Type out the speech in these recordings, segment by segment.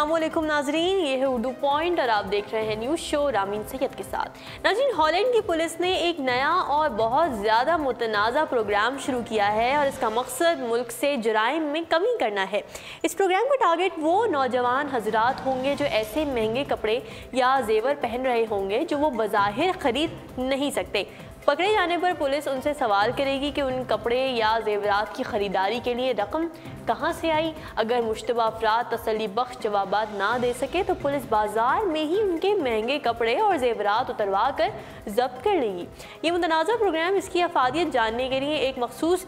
अस्सलामुअलैकुम नाजरीन, ये है उर्दू पॉइंट और आप देख रहे हैं न्यूज़ शो रामीन सैयद के साथ। नाजरीन, हॉलैंड की पुलिस ने एक नया और बहुत ज़्यादा मुतनाज़ा प्रोग्राम शुरू किया है और इसका मकसद मुल्क से जराइम में कमी करना है। इस प्रोग्राम का टारगेट वो नौजवान हजरात होंगे जो ऐसे महंगे कपड़े या जेवर पहन रहे होंगे जो वो बज़ाहिर ख़रीद नहीं सकते। पकड़े जाने पर पुलिस उनसे सवाल करेगी कि उन कपड़े या जेवरात की ख़रीदारी के लिए रकम कहाँ से आई। अगर मुश्तबा अफराद तसल्ली बख्श जवाबात ना दे सके तो पुलिस बाज़ार में ही उनके महंगे कपड़े और जेवरात उतरवा कर जब्त कर लेगी। ये मुतनाज़ा प्रोग्राम इसकी अफादियत जानने के लिए एक मखसूस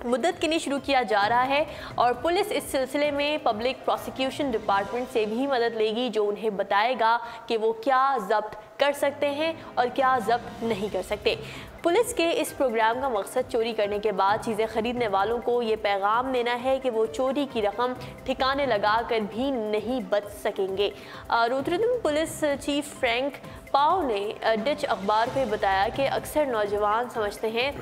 मुद्दत के लिए शुरू किया जा रहा है और पुलिस इस सिलसिले में पब्लिक प्रोसिक्यूशन डिपार्टमेंट से भी मदद लेगी जो उन्हें बताएगा कि वो क्या जब्त कर सकते हैं और क्या जब्त नहीं कर सकते। पुलिस के इस प्रोग्राम का मकसद चोरी करने के बाद चीज़ें ख़रीदने वालों को ये पैगाम देना है कि वो चोरी की रकम ठिकाने लगा कर भी नहीं बच सकेंगे। रोटरडम पुलिस चीफ फ्रैंक पाओ ने डच अखबार को बताया कि अक्सर नौजवान समझते हैं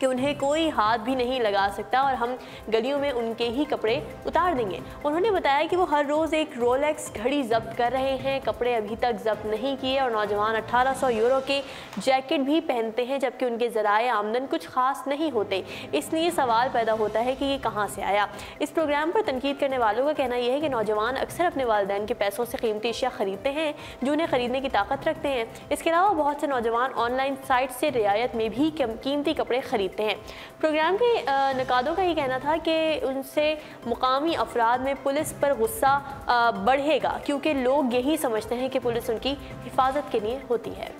कि उन्हें कोई हाथ भी नहीं लगा सकता और हम गलियों में उनके ही कपड़े उतार देंगे। उन्होंने बताया कि वो हर रोज़ एक रोलेक्स घड़ी जब्त कर रहे हैं, कपड़े अभी तक जब्त नहीं किए और नौजवान 1800 यूरो के जैकेट भी पहनते हैं जबकि उनके ज़राए आमदन कुछ ख़ास नहीं होते। इसलिए सवाल पैदा होता है कि ये कहाँ से आया। इस प्रोग्राम पर तनकीद करने वालों का कहना यह है कि नौजवान अक्सर अपने वालिदैन के पैसों से कीमती अशिया ख़रीदते हैं जो उन्हें ख़रीदने की ताकत रखते हैं। इसके अलावा बहुत से नौजवान ऑनलाइन साइट से रियायत में भी कीमती कपड़े खरीदते हैं। प्रोग्राम के नकादों का ये कहना था कि उनसे मुकामी अफराद में पुलिस पर गुस्सा बढ़ेगा क्योंकि लोग यही समझते हैं कि पुलिस उनकी हिफाजत के लिए होती है।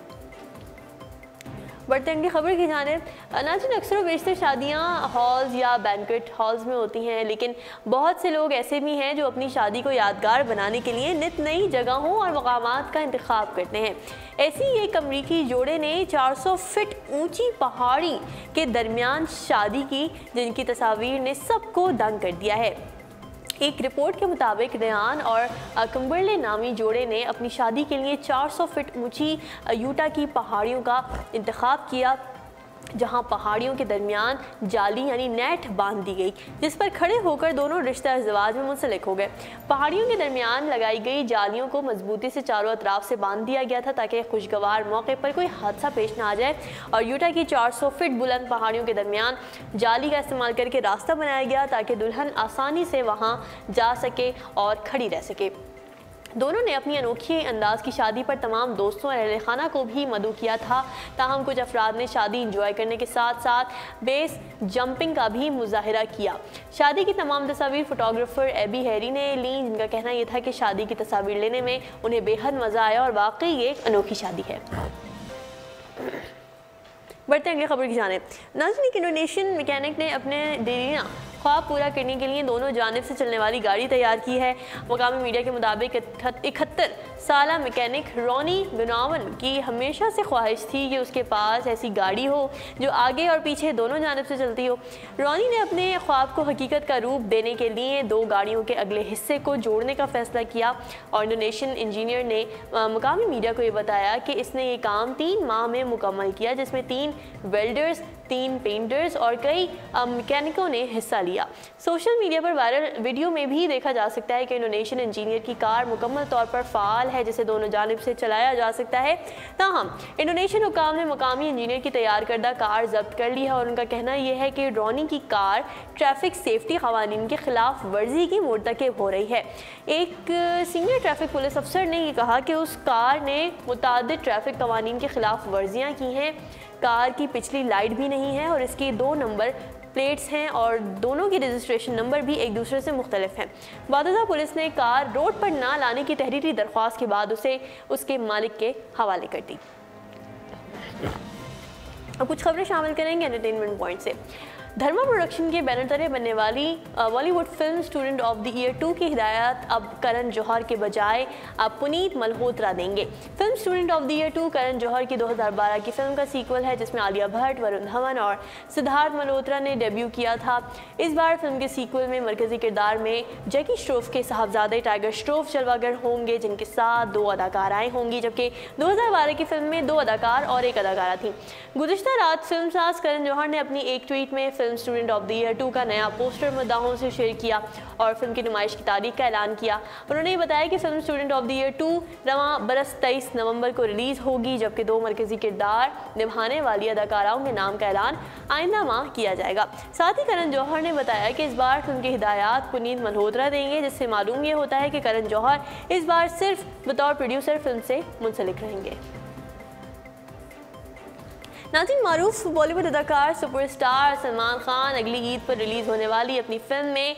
बढ़ते हैं खबर की जानिब। नाज़रीन, अक्सर बेशतर शादियाँ हॉल्स या बैंक्वेट हॉल्स में होती हैं, लेकिन बहुत से लोग ऐसे भी हैं जो अपनी शादी को यादगार बनाने के लिए नित नई जगहों और मकामात का इंतखाब करते हैं। ऐसी एक अमरीकी जोड़े ने 400 फीट ऊंची पहाड़ी के दरमियान शादी की जिनकी तस्वीर ने सबको दंग कर दिया है। एक रिपोर्ट के मुताबिक रेयान और किम्बरले नामी जोड़े ने अपनी शादी के लिए 400 फीट ऊंची यूटा की पहाड़ियों का इंतखाब किया जहां पहाड़ियों के दरमियान जाली यानी नेट बांध दी गई जिस पर खड़े होकर दोनों रिश्ता अज़वाज में मुंसलिक हो गए। पहाड़ियों के दरमियान लगाई गई जालियों को मजबूती से चारों अतराफ से बांध दिया गया था ताकि खुशगवार मौके पर कोई हादसा पेश ना आ जाए और यूटा की 400 फीट बुलंद पहाड़ियों के दरमियान जाली का इस्तेमाल करके रास्ता बनाया गया ताकि दुल्हन आसानी से वहाँ जा सके और खड़ी रह सके। दोनों ने अपनी अनोखी अंदाज की शादी पर तमाम दोस्तों और अहले खाना को भी मदऊ किया था। ताहम कुछ अफराद ने शादी इंजॉय करने के साथ साथ बेस जंपिंग का भी मुजाहिरा किया। शादी की तमाम तस्वीर फोटोग्राफर एबी हैरी ने ली जिनका कहना यह था कि शादी की तस्वीर लेने में उन्हें बेहद मज़ा आया और वाकई ये एक अनोखी शादी है। बढ़ते हैं अगली खबर की जानिब। नाज़रीन, इंडोनेशियन मैकेनिक ने अपने देरीना ख्वाब पूरा करने के लिए दोनों जानिब से चलने वाली गाड़ी तैयार की है। मकामी मीडिया के मुताबिक 71 साला मैकेनिक रॉनी गुनावन की हमेशा से ख्वाहिश थी कि उसके पास ऐसी गाड़ी हो जो आगे और पीछे दोनों जानिब से चलती हो। रॉनी ने अपने ख्वाब को हकीकत का रूप देने के लिए दो गाड़ियों के अगले हिस्से को जोड़ने का फैसला किया और इंडोनेशियन इंजीनियर ने मकामी मीडिया को ये बताया कि इसने ये काम 3 माह में मुकम्मल किया जिसमें 3 वेल्डर्स, 3 पेंटर्स और कई मैकेनिकों ने हिस्सा लिया। सोशल मीडिया पर वायरल वीडियो में भी देखा जा सकता है कि इंडोनेशियन इंजीनियर की कार मुकम्मल तौर पर फ़ाल है जिसे दोनों जानिब से चलाया जा सकता है। ताहम इंडोनेशियन हुकाम ने मकामी इंजीनियर की तैयार करदा कार जब्त कर ली है और उनका कहना यह है कि रॉनी की कार ट्रैफिक सेफ्टी कवानीन के खिलाफ वर्जी की मुर्तकिब हो रही है। एक सीनियर ट्रैफिक पुलिस अफसर ने यह कहा कि उस कार ने मुतादिद ट्रैफिक कवानीन के खिलाफ वर्जियाँ की हैं। कार की पिछली लाइट भी नहीं है और इसकी 2 नंबर प्लेट्स हैं और दोनों की रजिस्ट्रेशन नंबर भी एक दूसरे से मुख्तलिफ हैं। बादशाह पुलिस ने कार रोड पर ना लाने की तहरीरी दरख्वास्त के बाद उसे उसके मालिक के हवाले कर दी। अब कुछ खबरें शामिल करेंगे एंटरटेनमेंट पॉइंट से। धर्मा प्रोडक्शन के बैनर तले बनने वाली Bollywood film student of the year 2 की हिदायत अब करण जौहर के बजाय अब पुनीत मल्होत्रा देंगे। Film student of the year 2 Karan Johar की 2012 की फिल्म का सीक्वल है जिसमें आलिया भट्ट, वरुण धवन और सिद्धार्थ मल्होत्रा ने डेब्यू किया था। इस बार फिल्म के सीक्वल में मरकजी किरदार में जैकी श्रॉफ के साहबजादे टाइगर श्रॉफ जलवागर होंगे जिनके साथ 2 अदाकाराएँ होंगी जबकि 2012 की फिल्म में 2 अदाकार और 1 अदाकारा थी। गुज़िश्ता रात फिल्मसाज करण जौहर ने अपनी एक ट्वीट में film film student of the year 2 का नया पोस्टर मद्दाहों से शेयर किया और फिल्म की नुमाइश की तारीख का ऐलान किया। उन्होंने बताया कि film student of the year 2 रवां बरस 23 नवंबर को रिलीज़ होगी, जबकि 2 मरकजी किरदार निभाने वाली अदाकाराओं के नाम का ऐलान आइंदा माह किया जाएगा। साथ ही करण जौहर ने बताया कि इस बार फिल्म की हिदायत पुनीत मल्होत्रा देंगे, जिससे मालूम ये होता है कि करण जौहर इस बार सिर्फ बतौर प्रोड्यूसर फिल्म से मुंसलिक रहेंगे। नाज़रीन, मारूफ बॉलीवुड अदाकार सुपरस्टार सलमान खान अगली ईद पर रिलीज़ होने वाली अपनी फिल्म में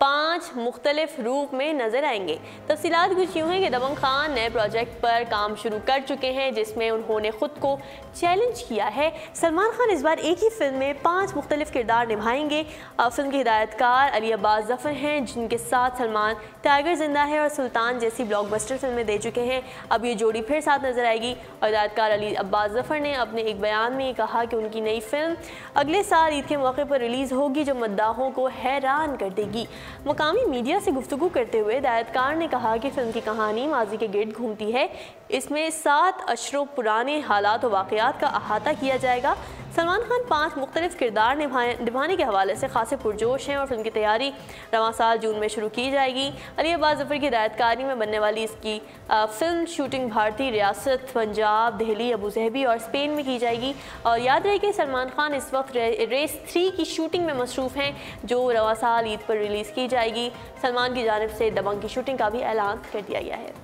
5 मुख्तलिफ रूप में नजर आएंगे। तफसीलात कुछ यूँ हैं कि दबंग खान नए प्रोजेक्ट पर काम शुरू कर चुके हैं, जिसमें उन्होंने खुद को चैलेंज किया है। सलमान खान इस बार एक ही फिल्म में 5 मुख्तलिफ किरदार निभाएंगे। फिल्म के हिदायतकार अली अब्बास ज़फ़र हैं, जिनके साथ सलमान टाइगर जिंदा है और सुल्तान जैसी ब्लॉकबस्टर फिल्में दे चुके हैं। अब ये जोड़ी फिर साथ नजर आएगी और हिदायतकार अली अब्बास ज़फ़र ने अपने एक बयान में कहा कि उनकी नई फिल्म अगले साल ईद के मौके पर रिलीज़ होगी, जो मद्दाहों को हैरान कर देगी। मुकामी मीडिया से गुफ्तगू करते हुए हिदायतकार ने कहा कि फिल्म की कहानी माजी के गिर्द घूमती है। इसमें 7 अशरों पुराने हालात और वाक़यात का अहाता किया जाएगा। सलमान खान 5 मुख्तलिफ किरदार निभाने के हवाले से खासे पुरजोश हैं और फिल्म की तैयारी रवां साल जून में शुरू की जाएगी। अली अब्बास ज़फ़र की हिदायतकारी में बनने वाली इसकी फिल्म शूटिंग भारतीय रियासत पंजाब, दिल्ली, अबू ज़हबी और स्पेन में की जाएगी। और याद रहे कि सलमान खान इस वक्त रेस 3 की शूटिंग में मसरूफ़ हैं, जो रवां साल ईद पर रिलीज़ की जाएगी। सलमान की जानिब से दबंग की शूटिंग का भी ऐलान कर दिया गया है।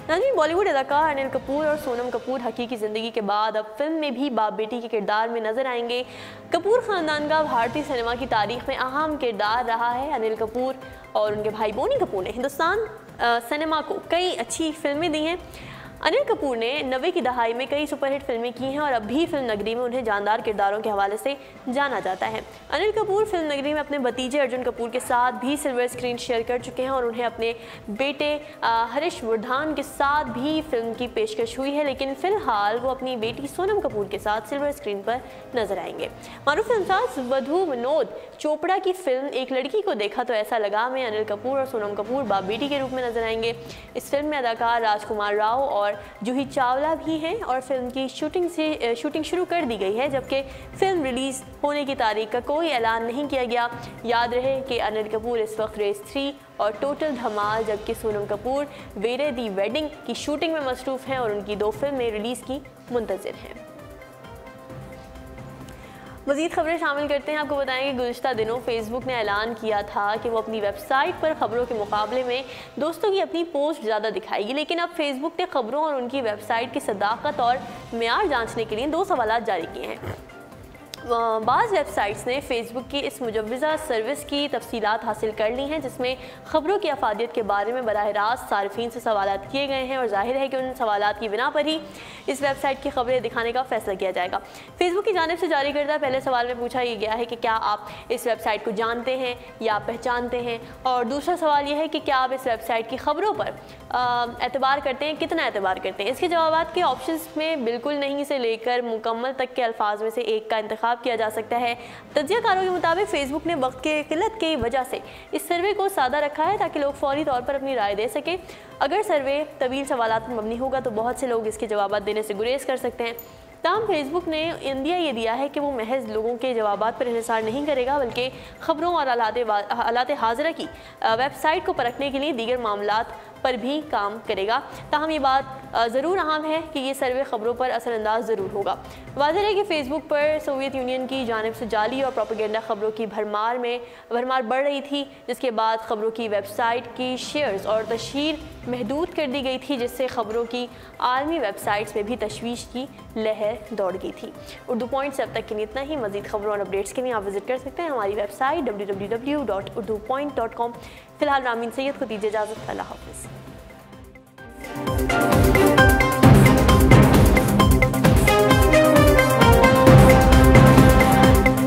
नाज़रीन, बॉलीवुड अदाकार अनिल कपूर और सोनम कपूर हकीकी ज़िंदगी के बाद अब फिल्म में भी बाप बेटी के किरदार में नजर आएंगे। कपूर ख़ानदान का भारतीय सिनेमा की तारीख में अहम किरदार रहा है। अनिल कपूर और उनके भाई बोनी कपूर ने हिंदुस्तान सिनेमा को कई अच्छी फिल्में दी हैं। अनिल कपूर ने 90 की दहाई में कई सुपरहिट फिल्में की हैं और अब भी फिल्म नगरी में उन्हें जानदार किरदारों के हवाले से जाना जाता है। अनिल कपूर फिल्म नगरी में अपने भतीजे अर्जुन कपूर के साथ भी सिल्वर स्क्रीन शेयर कर चुके हैं और उन्हें अपने बेटे हरीश वर्धन के साथ भी फिल्म की पेशकश हुई है, लेकिन फ़िलहाल वो अपनी बेटी सोनम कपूर के साथ सिल्वर स्क्रीन पर नजर आएंगे। मारूफ फिल्मसाज वधू विनोद चोपड़ा की फिल्म एक लड़की को देखा तो ऐसा लगा में अनिल कपूर और सोनम कपूर बाप बेटी के रूप में नजर आएंगे। इस फिल्म में अदाकार राजकुमार राव और जूही चावला भी हैं और फिल्म की शूटिंग शुरू कर दी गई है, जबकि फिल्म रिलीज़ होने की तारीख का कोई ऐलान नहीं किया गया। याद रहे कि अनिल कपूर इस वक्त रेस 3 और टोटल धमाल, जबकि सोनम कपूर वेरे दी वेडिंग की शूटिंग में मसरूफ़ हैं और उनकी 2 फिल्में रिलीज़ की मुंतज़िर हैं। मज़ीद खबरें शामिल करते हैं। आपको बताएं कि गुज़िश्ता दिनों फेसबुक ने ऐलान किया था कि वो अपनी वेबसाइट पर खबरों के मुकाबले में दोस्तों की अपनी पोस्ट ज़्यादा दिखाएगी, लेकिन अब फेसबुक ने खबरों और उनकी वेबसाइट की सदाकत और मेयार जांचने के लिए 2 सवालात जारी किए हैं। बाज़ वेबसाइट्स ने फेसबुक की इस मुजव्वज़ा सर्विस की तफसीलात हासिल कर ली हैं, जिसमें खबरों की अफादियत के बारे में बराह रास्त सारिफीन से सवालात किए गए हैं और जाहिर है कि उन सवालात की बिना पर ही इस वेबसाइट की खबरें दिखाने का फैसला किया जाएगा। फेसबुक की जानिब से जारी करदा पहले सवाल में पूछा गया है कि क्या आप इस वेबसाइट को जानते हैं या पहचानते हैं, और दूसरा सवाल यह है कि क्या आप इस वेबसाइट की खबरों पर एतबार करते हैं, कितना एतबार करते हैं। इसके जवाब के ऑप्शंस में बिल्कुल नहीं से लेकर मुकम्मल तक के अल्फाज में से एक का इंतखाब किया जा सकता है। तज्ज़ियाकारों के मुताबिक फेसबुक ने वक्त के किल्लत की वजह से इस सर्वे को सादा रखा है ताकि लोग फौरी तौर पर अपनी राय दे सकें। अगर सर्वे तवील सवालात पर मबनी होगा तो बहुत से लोग इसके जवाब देने से गुरेज कर सकते हैं। ताहम फेसबुक ने इंडिया ये दिया है कि वो महज लोगों के जवाबात पर इंहिसार नहीं करेगा, बल्कि खबरों और हालात हाज़िरा की वेबसाइट को परखने के लिए दीगर मामलात पर भी काम करेगा। ताहम ये बात ज़रूर अहम है कि ये सर्वे खबरों पर असरअंदाज ज़रूर होगा। वाज़ेह है कि फेसबुक पर सोवियत यूनियन की जानिब से जाली और प्रोपेगेंडा खबरों की भरमार बढ़ रही थी, जिसके बाद खबरों की वेबसाइट की शेयर्स और तशहीर महदूद कर दी गई थी, जिससे खबरों की आलमी वेबसाइट्स में भी तशवीश की लहर दौड़ गई थी। उर्दू पॉइंट से अब तक के लिए इतना ही। मज़ीद खबरों और अपडेट्स के लिए आप विजिट कर सकते हैं हमारी वेबसाइट www.urdupoint.com। फ़िलहाल रामीन सैयद को दीजिए इजाज़त। अल्लाह हाफ़िज़।